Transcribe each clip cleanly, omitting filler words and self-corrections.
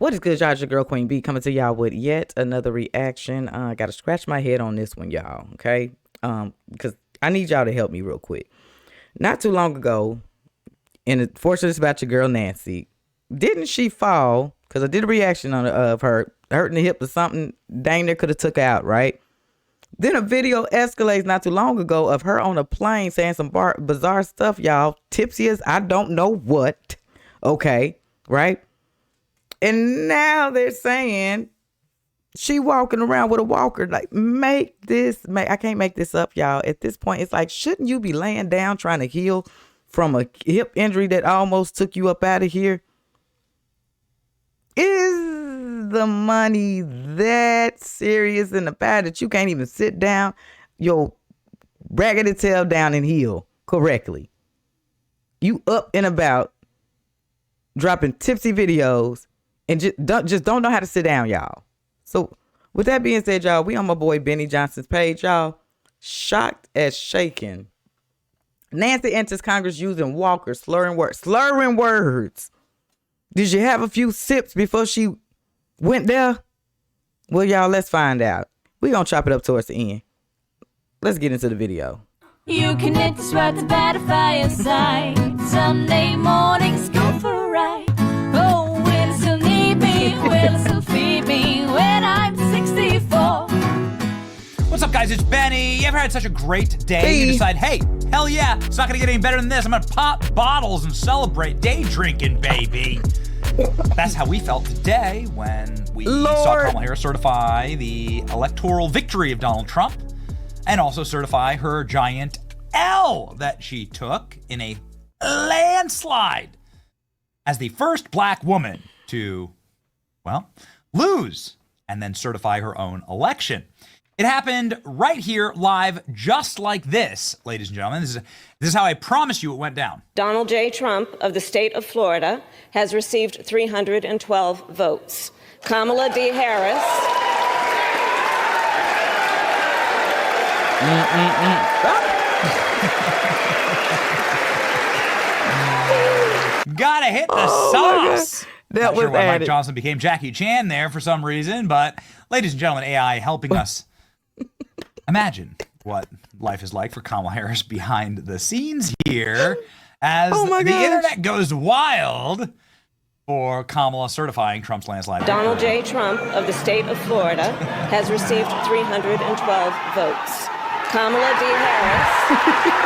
What is good, y'all? It's your girl Queen B coming to y'all with yet another reaction. I gotta scratch my head on this one, y'all. Okay, because I need y'all to help me real quick. Not too long ago, and unfortunately, it's about your girl Nancy. Didn't she fall? Because I did a reaction on of her hurting the hip or something. Dang, near could have took her out, right? Then a video escalates not too long ago of her on a plane saying some bizarre stuff, y'all. Tipsy as I don't know what. Okay, right? And now they're saying she walking around with a walker. Like, I can't make this up, y'all. At this point, it's like, shouldn't you be laying down trying to heal from a hip injury that almost took you up out of here? Is the money that serious in the bad that you can't even sit down your raggedy tail down and heal correctly? You up and about dropping tipsy videos and just don't know how to sit down, y'all. So with that being said, y'all, we on my boy Benny Johnson's page, y'all. Shocked as shaken. Nancy enters Congress using walker, slurring words. Did you have a few sips before she went there? Well, y'all, let's find out. We're going to chop it up towards the end. Let's get into the video. You can hit the spot to bat a fireside. Sunday mornings go for a ride. Oh, will still need me, will still feed me when I'm 64. What's up, guys? It's Benny. You ever had such a great day? You decide, hey, hell yeah, it's not gonna get any better than this. I'm gonna pop bottles and celebrate day drinking, baby. That's how we felt today when we saw Kamala Harris certify the electoral victory of Donald Trump and also certify her giant L that she took in a landslide as the first black woman to, well, lose and then certify her own election. It happened right here, live, just like this, ladies and gentlemen. This is how I promised you it went down. Donald J. Trump of the state of Florida has received 312 votes. Kamala D. Harris. Gotta hit the sauce. That Not was sure why Mike added. Johnson became Jackie Chan there for some reason, but ladies and gentlemen, AI helping us imagine what life is like for Kamala Harris behind the scenes here as the internet goes wild for Kamala certifying Trump's landslide. Donald J. Trump of the state of Florida has received 312 votes. Kamala D. Harris.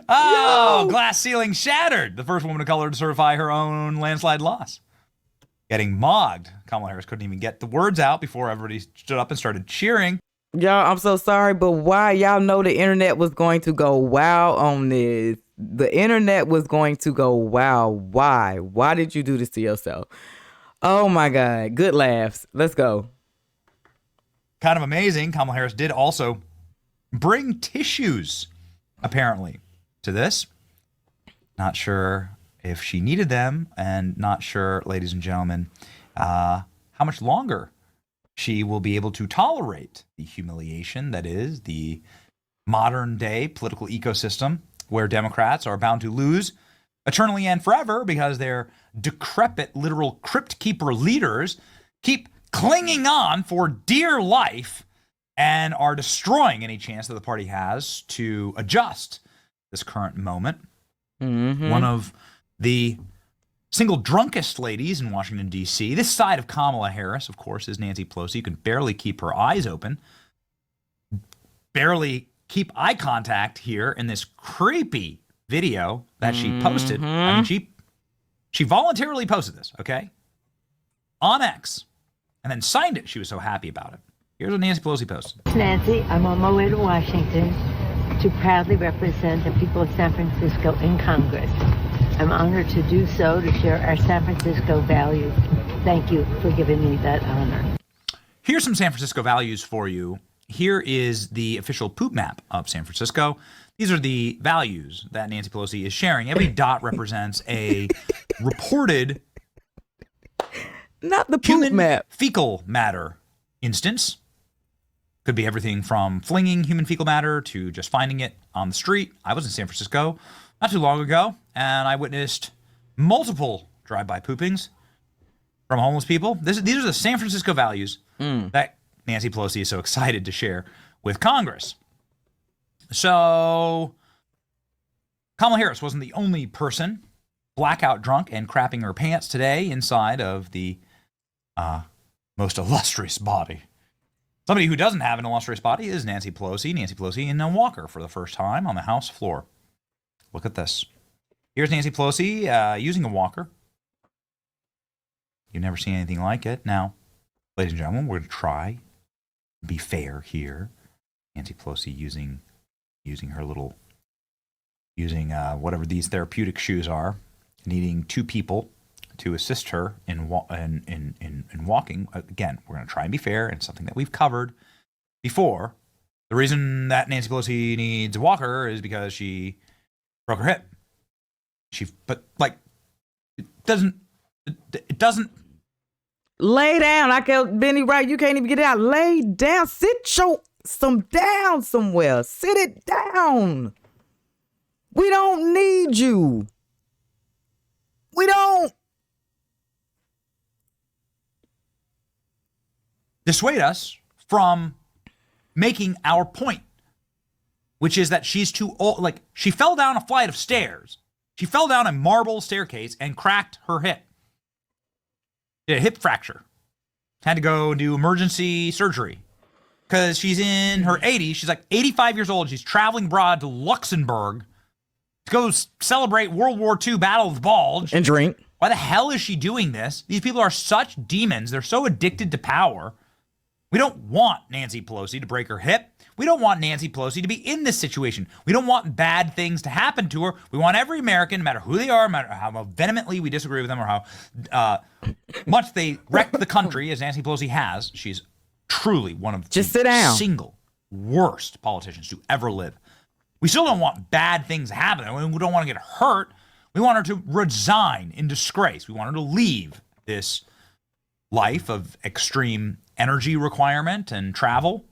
Oh, glass ceiling shattered. The first woman of color to certify her own landslide loss. Getting mogged. Kamala Harris couldn't even get the words out before everybody stood up and started cheering. Y'all, I'm so sorry, but why? Y'all know the internet was going to go wow on this. The internet was going to go wow. Why? Why did you do this to yourself? Oh my God. Good laughs. Let's go. Kind of amazing. Kamala Harris did also bring tissues, apparently, to this. Not sure if she needed them, and not sure, ladies and gentlemen, how much longer she will be able to tolerate the humiliation that is the modern day political ecosystem where Democrats are bound to lose eternally and forever because their decrepit literal crypt keeper leaders keep clinging on for dear life and are destroying any chance that the party has to adjust this current moment. One of the single drunkest ladies in Washington, D.C. This side of Kamala Harris, of course, is Nancy Pelosi. You can barely keep her eyes open. Barely keep eye contact here in this creepy video that she posted. I mean, she voluntarily posted this, okay? On X. And then signed it. She was so happy about it. Here's what Nancy Pelosi posted. Nancy, I'm on my way to Washington to proudly represent the people of San Francisco in Congress. I'm honored to do so, to share our San Francisco values. Thank you for giving me that honor. Here's some San Francisco values for you. Here is the official poop map of San Francisco. These are the values that Nancy Pelosi is sharing. Every dot represents a reported Not the poop human map. fecal matter instance. Could be everything from flinging human fecal matter to just finding it on the street. I was in San Francisco not too long ago, and I witnessed multiple drive-by poopings from homeless people. These are the San Francisco values that Nancy Pelosi is so excited to share with Congress. So Kamala Harris wasn't the only person blackout drunk and crapping her pants today inside of the most illustrious body. Somebody who doesn't have an illustrious body is Nancy Pelosi. Nancy Pelosi in a walker for the first time on the House floor. Look at this. Here's Nancy Pelosi using a walker. You've never seen anything like it. Now, ladies and gentlemen, we're going to try to be fair here. Nancy Pelosi using her little, whatever these therapeutic shoes are, needing two people to assist her in walking. Again, we're going to try and be fair, and something that we've covered before. The reason that Nancy Pelosi needs a walker is because she broke her hip. It doesn't. Lay down. I can't, Benny, right? You can't even get it out. Lay down. Sit down somewhere. Sit it down. We don't need you. We don't. Dissuade us from making our point, which is that she's too old. Like, she fell down a flight of stairs. She fell down a marble staircase and cracked her hip. Did a hip fracture. Had to go do emergency surgery because she's in her 80s. She's like 85 years old. She's traveling abroad to Luxembourg to go celebrate World War II Battle of the Bulge. And drink. Why the hell is she doing this? These people are such demons. They're so addicted to power. We don't want Nancy Pelosi to break her hip. We don't want Nancy Pelosi to be in this situation. We don't want bad things to happen to her. We want every American, no matter who they are, no matter how vehemently we disagree with them or how much they wreck the country, as Nancy Pelosi has. She's truly one of Just sit down. Single worst politicians to ever live. We still don't want bad things to happen. We don't want to get hurt. We want her to resign in disgrace. We want her to leave this life of extreme energy requirement and travel,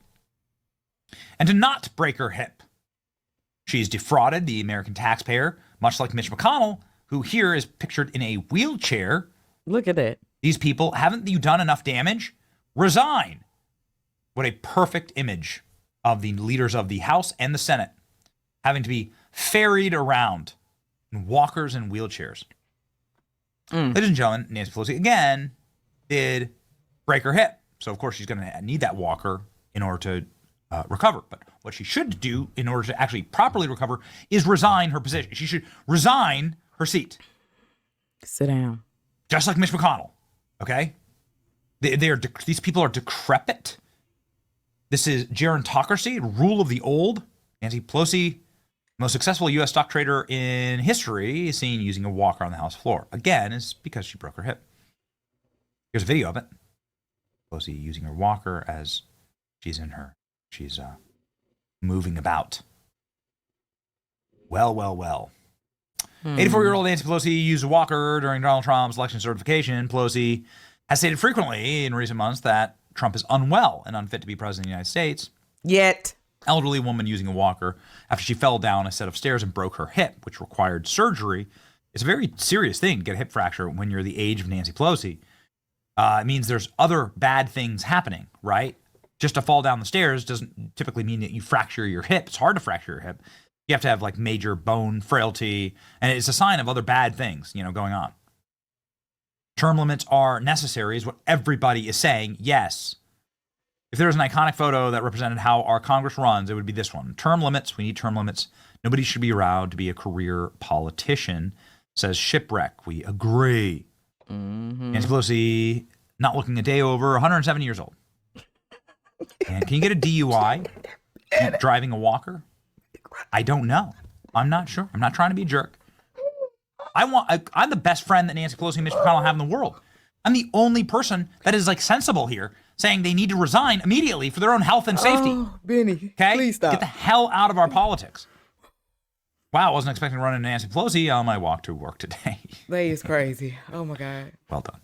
and to not break her hip. She's defrauded the American taxpayer, much like Mitch McConnell, who here is pictured in a wheelchair. Look at that. These people, haven't you done enough damage? Resign. What a perfect image of the leaders of the House and the Senate having to be ferried around in walkers and wheelchairs. Ladies and gentlemen, Nancy Pelosi, again, did break her hip. So, of course, she's going to need that walker in order to recover. But what she should do in order to actually properly recover is resign her position. She should resign her seat. Sit down. Just like Mitch McConnell, okay? These people are decrepit. This is gerontocracy, rule of the old. Nancy Pelosi, most successful U.S. stock trader in history, is seen using a walker on the House floor. Again, it's because she broke her hip. Here's a video of it. Pelosi using her walker as she's moving about. Well. 84-year-old Nancy Pelosi used a walker during Donald Trump's election certification. Pelosi has stated frequently in recent months that Trump is unwell and unfit to be president of the United States. Yet. Elderly woman using a walker after she fell down a set of stairs and broke her hip, which required surgery. It's a very serious thing to get a hip fracture when you're the age of Nancy Pelosi. It means there's other bad things happening, right? Just to fall down the stairs doesn't typically mean that you fracture your hip. It's hard to fracture your hip. You have to have like major bone frailty, and it's a sign of other bad things, going on. Term limits are necessary is what everybody is saying. Yes. If there was an iconic photo that represented how our Congress runs, it would be this one. Term limits. We need term limits. Nobody should be allowed to be a career politician, says Shipwreck. We agree. Nancy Pelosi not looking a day over 107 years old. And can you get a DUI driving a walker? I don't know. I'm not sure. I'm not trying to be a jerk. I'm the best friend that Nancy Pelosi and Mitch McConnell have in the world. I'm the only person that is like sensible here, saying they need to resign immediately for their own health and safety. Oh, Benny, okay? Please stop. Get the hell out of our politics. Wow, I wasn't expecting to run into Nancy Pelosi on my walk to work today. That is crazy. Oh, my God. Well done.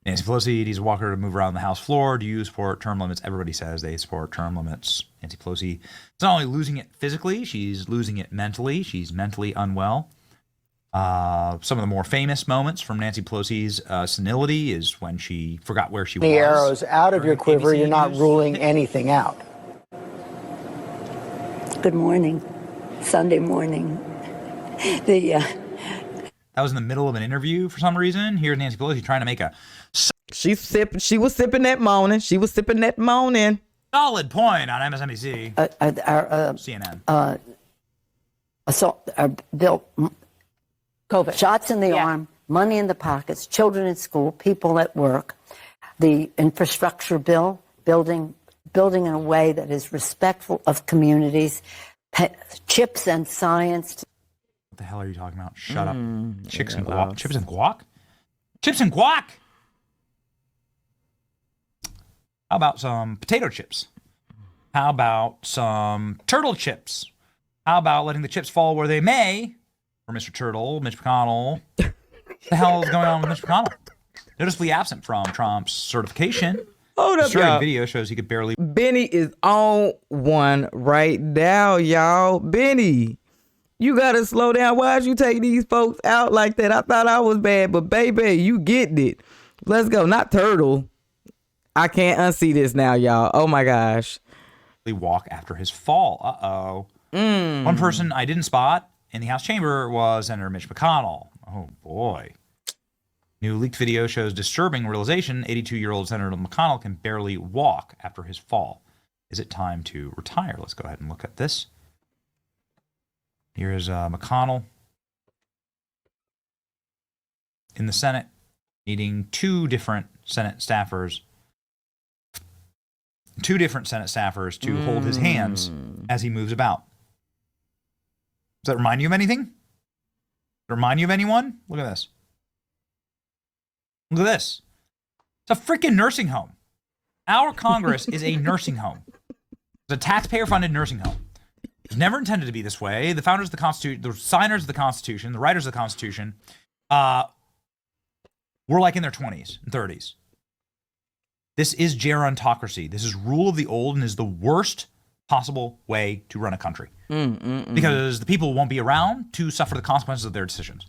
Nancy Pelosi needs a walker to move around the House floor. Do you support term limits? Everybody says they support term limits. Nancy Pelosi is not only losing it physically, she's losing it mentally. She's mentally unwell. Some of the more famous moments from Nancy Pelosi's senility is when she forgot where she was. The arrows out of your quiver, ABC you're not News. ruling anything out. Good morning. Sunday morning. That was in the middle of an interview for some reason. Here's Nancy Pelosi trying to make a She was sipping that morning. solid point on MSNBC, CNN. Assault, Bill, COVID. Shots in the arm, money in the pockets, children in school, people at work, the infrastructure bill, building in a way that is respectful of communities, chips and science. What the hell are you talking about? Shut up. Chips and guac. Chips and guac? Chips and guac! How about some potato chips? How about some turtle chips? How about letting the chips fall where they may? For Mr. Turtle, Mitch McConnell. What the hell is going on with Mitch McConnell? Noticeably absent from Trump's certification. Hold The up, Slurring y'all. video shows he could barely. Benny is on one right now, y'all. Benny, you gotta slow down. Why'd you take these folks out like that? I thought I was bad, but baby, you getting it. Let's go. Not Turtle. I can't unsee this now, y'all. Oh my gosh. walk after his fall. Uh-oh. One person I didn't spot in the House chamber was Senator Mitch McConnell. Oh, boy. New leaked video shows disturbing realization 82-year-old Senator McConnell can barely walk after his fall. Is it time to retire? Let's go ahead and look at this. Here's McConnell in the Senate, needing two different Senate staffers to hold his hands as he moves about. Does that remind you of anything? Does it remind you of anyone? Look at this. Look at this. It's a freaking nursing home. Our Congress is a nursing home. It's a taxpayer-funded nursing home. It's never intended to be this way. The founders of the Constitution, the signers of the Constitution, the writers of the Constitution, were like in their 20s and 30s. This is gerontocracy. This is rule of the old and is the worst possible way to run a country. Because the people won't be around to suffer the consequences of their decisions.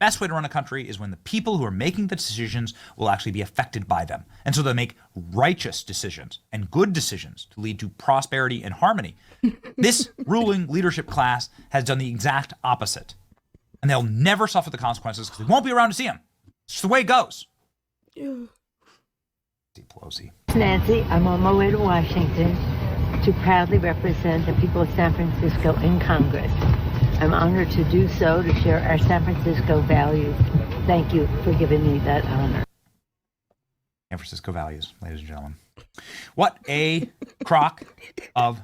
Best way to run a country is when the people who are making the decisions will actually be affected by them. And so they'll make righteous decisions and good decisions to lead to prosperity and harmony. This ruling leadership class has done the exact opposite. And they'll never suffer the consequences because they won't be around to see them. It's just the way it goes. Pelosi. Nancy, I'm on my way to Washington to proudly represent the people of San Francisco in Congress. I'm honored to do so, to share our San Francisco values. Thank you for giving me that honor. San Francisco values, ladies and gentlemen. What a crock of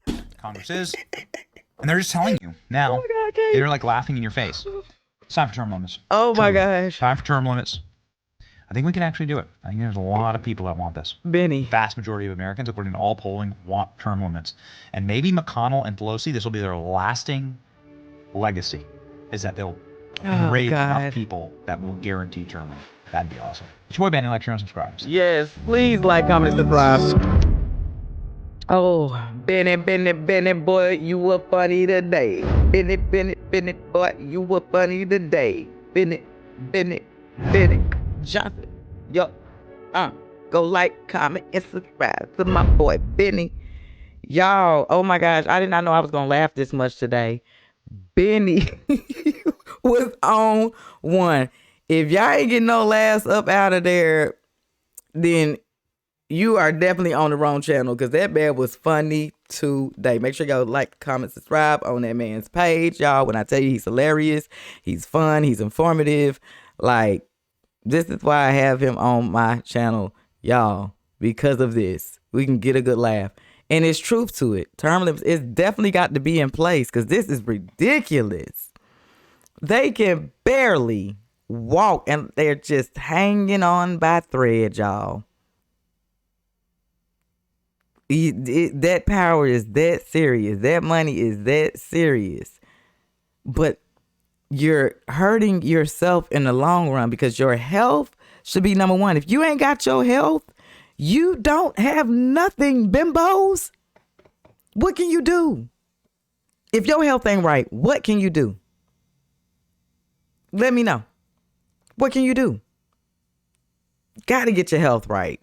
shit Congress is. And they're just telling you now. They're like laughing in your face. It's time for term limits. Oh my gosh. Time for term limits. I think we can actually do it. I think there's a lot of people that want this. Benny. Vast majority of Americans, according to all polling, want term limits. And maybe McConnell and Pelosi, this will be their lasting legacy, is that they'll raise enough people that will guarantee term limits. That'd be awesome. It's your boy Benny, like, share, and subscribe. Yes, please like, comment, and subscribe. Oh, Benny, boy, you were funny today. Benny, boy, you were funny today. Benny, Johnson. Yo, go like, comment, and subscribe to my boy Benny. Y'all, oh my gosh, I did not know I was gonna laugh this much today. Benny was on one. If y'all ain't getting no laughs up out of there, then you are definitely on the wrong channel, because that man was funny today. Make sure y'all like, comment, subscribe on that man's page, y'all. When I tell you he's hilarious, he's fun, he's informative. Like, this is why I have him on my channel, y'all, because of this. We can get a good laugh. And it's truth to it. Term limits, it's definitely got to be in place, because this is ridiculous. They can barely walk, and they're just hanging on by thread, y'all. That power is that serious. That money is that serious. But you're hurting yourself in the long run, because your health should be number one. If you ain't got your health, you don't have nothing, bimbos. What can you do? If your health ain't right, what can you do? Let me know. What can you do? Got to get your health right.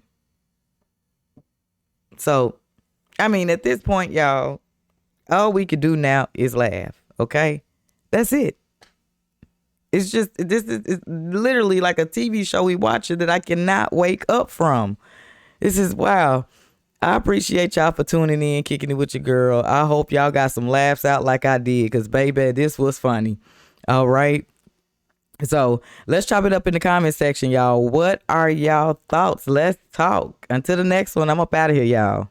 So, I mean, at this point, y'all, all we could do now is laugh. Okay? That's it. It's just, this is it's literally like a TV show we watching that I cannot wake up from. This is wow. I appreciate y'all for tuning in, kicking it with your girl. I hope y'all got some laughs out like I did, because baby, this was funny. All right. So let's chop it up in the comment section, y'all. What are y'all thoughts? Let's talk. Until the next one, I'm up out of here, y'all.